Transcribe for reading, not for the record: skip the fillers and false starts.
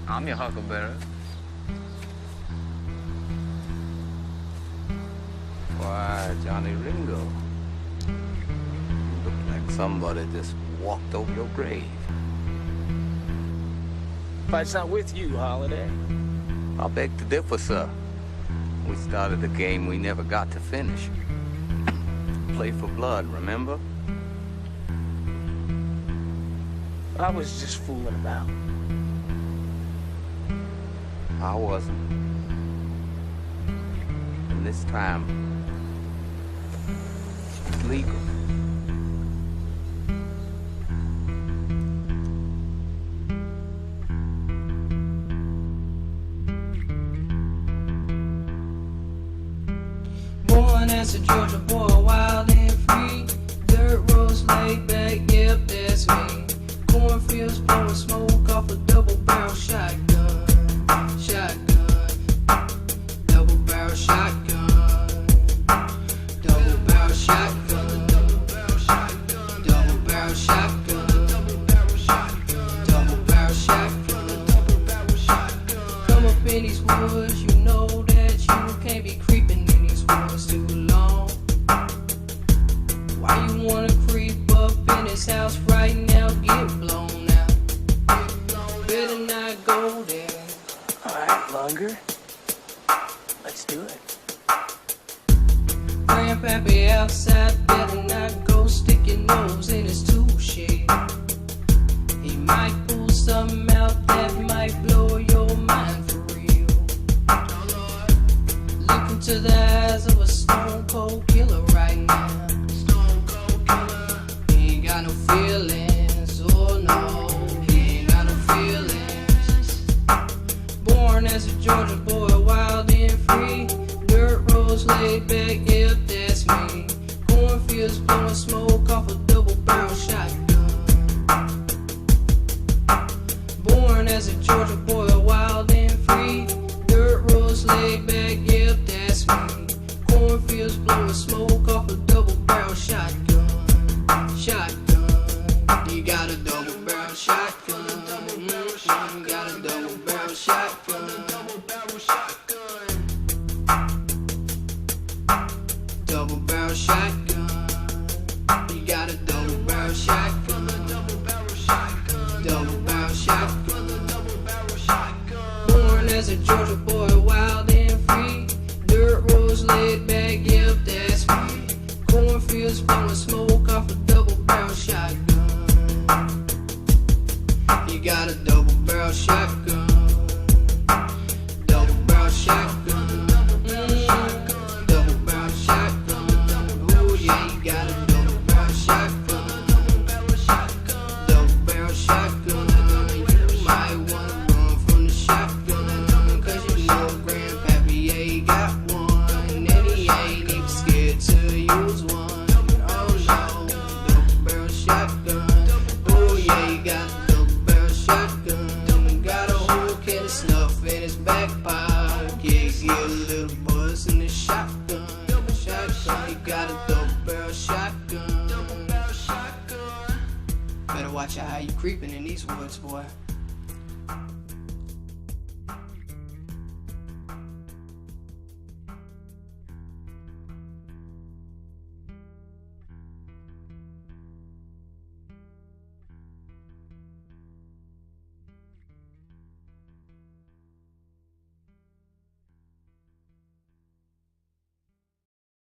I'm your huckleberry. Why, Johnny Ringo. You look like somebody just walked over your grave. Fight's not with you, Holiday. I beg to differ, sir. We started a game we never got to finish. Play for blood, remember? I was just fooling about. I wasn't. And this time, it's legal. Born as a Georgia boy, wild and free. Dirt roads laid back, yep, that's me. Cornfields blowing smoke off a double barrel shotgun. Double barrel shotgun. Double barrel shotgun. Double barrel shotgun. Double barrel shotgun. Double barrel shotgun. Come up in these woods, you know that you can't be creeping in these woods too long. Why you wanna creep up in this house right now? Get blown out. Better not go there. Alright, Lunger. Let's do it. Grandpappy outside, better not go stick your nose in his tool shed. He might pull something out that might blow your mind for real. Look into the eyes of a stone cold killer right now. He ain't got no feelings, oh no, he ain't got no feelings. Born as a Georgia boy, wild and free. Dirt roads laid back, yep, that's me. Cornfields blowing smoke off a double barrel shotgun. Born as a Georgia boy, wild and free. Dirt roads laid back, yep, that's me. Cornfields blowing smoke off a double barrel shotgun. You got a double barrel shotgun. You got a double barrel shotgun. Double barrel shotgun. Double barrel shotgun. You got a double barrel shotgun. Double barrel shotgun. Double barrel shotgun. Double barrel shotgun. Born as a Georgia boy, wild and free. Dirt roads laid back, yep, that's me. Cornfields blowing smoke off a double barrel shotgun. You got a double barrel shotgun. Double barrel shotgun. Double barrel shotgun. Oh yeah, you got a double barrel shotgun. Double barrel shotgun. You might wanna run from the shotgun, 'cause you know Grandpappy ain't got one, and he ain't even scared to use one. Oh no, double barrel shotgun. Oh yeah, you got a double barrel shotgun. Got a whole can of snuff in his back pocket. Get a little buzz in the shotgun. Shotgun, you got a double barrel shotgun. Double barrel shotgun. Better watch out how you creeping in these woods, boy.